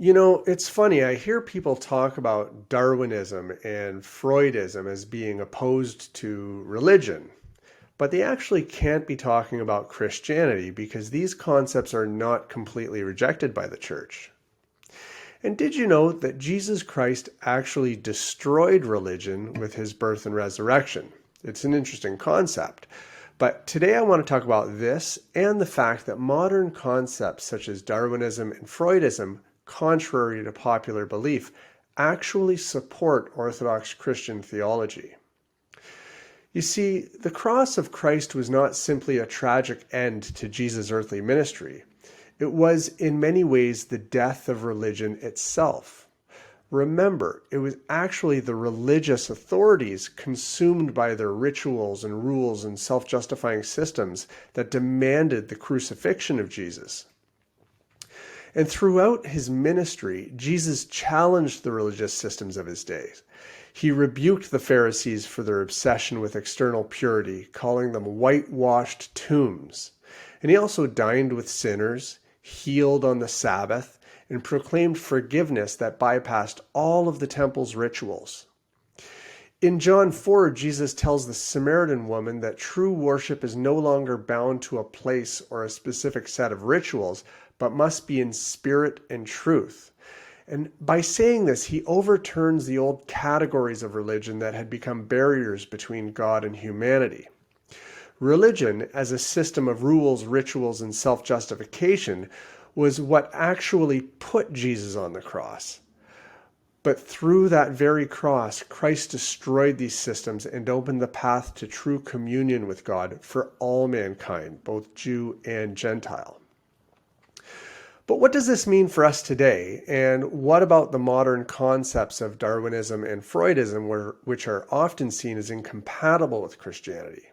It's funny. I hear people talk about Darwinism and Freudism as being opposed to religion, but they actually can't be talking about Christianity because these concepts are not completely rejected by the church. And did you know that Jesus Christ actually destroyed religion with his birth and resurrection? It's an interesting concept. But today I want to talk about this and the fact that modern concepts such as Darwinism and Freudism, contrary to popular belief, actually support Orthodox Christian theology. You see, the cross of Christ was not simply a tragic end to Jesus' earthly ministry. It was, in many ways, the death of religion itself. Remember, it was actually the religious authorities consumed by their rituals and rules and self-justifying systems that demanded the crucifixion of Jesus. And throughout his ministry, Jesus challenged the religious systems of his days. He rebuked the Pharisees for their obsession with external purity, calling them whitewashed tombs. And he also dined with sinners, healed on the Sabbath, and proclaimed forgiveness that bypassed all of the temple's rituals. In John 4, Jesus tells the Samaritan woman that true worship is no longer bound to a place or a specific set of rituals, but must be in spirit and truth. And by saying this, he overturns the old categories of religion that had become barriers between God and humanity. Religion, as a system of rules, rituals, and self-justification, was what actually put Jesus on the cross. But through that very cross, Christ destroyed these systems and opened the path to true communion with God for all mankind, both Jew and Gentile. But what does this mean for us today? And what about the modern concepts of Darwinism and Freudism, which are often seen as incompatible with Christianity?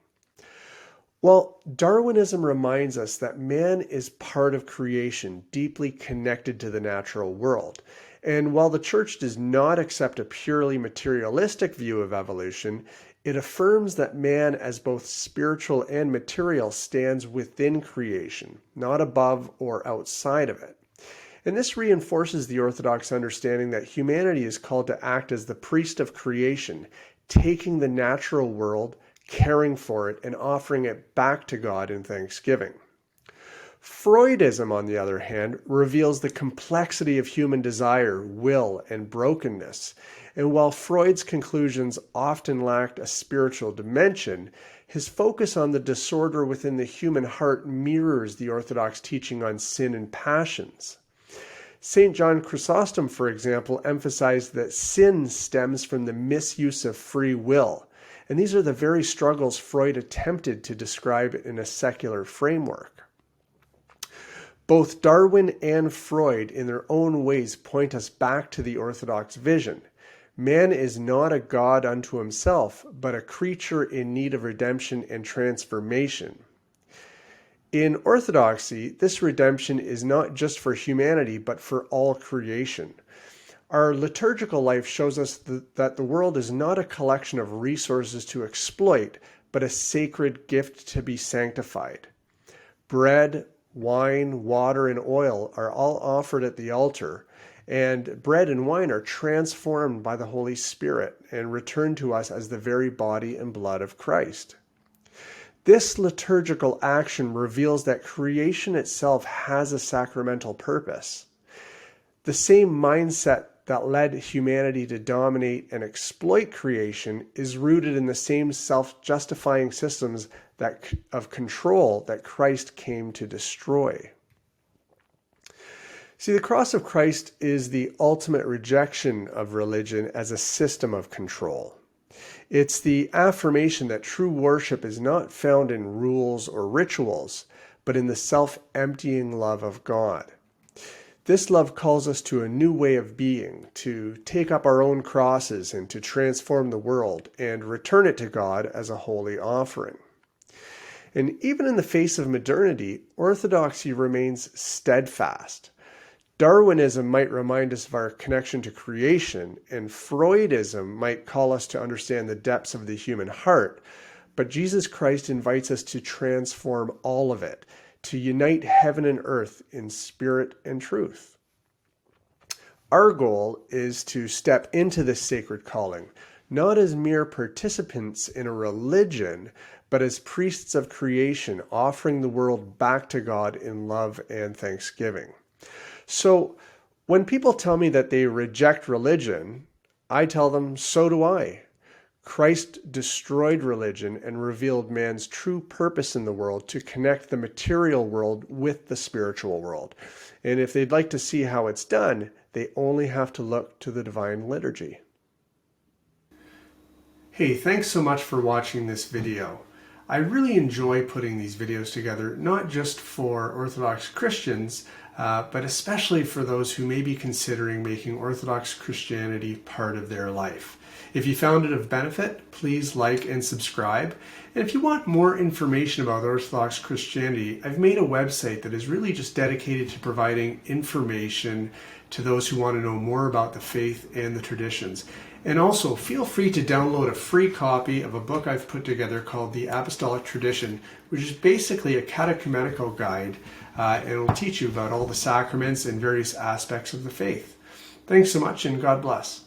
Well, Darwinism reminds us that man is part of creation, deeply connected to the natural world. And while the church does not accept a purely materialistic view of evolution, it affirms that man as both spiritual and material stands within creation, not above or outside of it. And this reinforces the Orthodox understanding that humanity is called to act as the priest of creation, taking the natural world, caring for it, and offering it back to God in thanksgiving. Freudism, on the other hand, reveals the complexity of human desire, will, and brokenness. And while Freud's conclusions often lacked a spiritual dimension, his focus on the disorder within the human heart mirrors the Orthodox teaching on sin and passions. St. John Chrysostom, for example, emphasized that sin stems from the misuse of free will. And these are the very struggles Freud attempted to describe in a secular framework. Both Darwin and Freud, in their own ways, point us back to the Orthodox vision. Man is not a god unto himself, but a creature in need of redemption and transformation. In Orthodoxy, this redemption is not just for humanity, but for all creation. Our liturgical life shows us that the world is not a collection of resources to exploit, but a sacred gift to be sanctified. Bread, wine, water, and oil are all offered at the altar, and bread and wine are transformed by the Holy Spirit and returned to us as the very body and blood of Christ. This liturgical action reveals that creation itself has a sacramental purpose. The same mindset that led humanity to dominate and exploit creation is rooted in the same self-justifying systems of control that Christ came to destroy. See, the cross of Christ is the ultimate rejection of religion as a system of control. It's the affirmation that true worship is not found in rules or rituals, but in the self-emptying love of God. This love calls us to a new way of being, to take up our own crosses and to transform the world and return it to God as a holy offering. And even in the face of modernity, orthodoxy remains steadfast. Darwinism might remind us of our connection to creation, and Freudism might call us to understand the depths of the human heart, but Jesus Christ invites us to transform all of it, to unite heaven and earth in spirit and truth. Our goal is to step into this sacred calling, not as mere participants in a religion, but as priests of creation, offering the world back to God in love and thanksgiving. So when people tell me that they reject religion, I tell them, so do I. Christ destroyed religion and revealed man's true purpose in the world to connect the material world with the spiritual world. And if they'd like to see how it's done, they only have to look to the divine liturgy. Hey, thanks so much for watching this video. I really enjoy putting these videos together, not just for Orthodox Christians, but especially for those who may be considering making Orthodox Christianity part of their life. If you found it of benefit, please like and subscribe. And if you want more information about Orthodox Christianity, I've made a website that is really just dedicated to providing information to those who want to know more about the faith and the traditions. And also, feel free to download a free copy of a book I've put together called The Apostolic Tradition, which is basically a catechumenical guide, and it will teach you about all the sacraments and various aspects of the faith. Thanks so much, and God bless.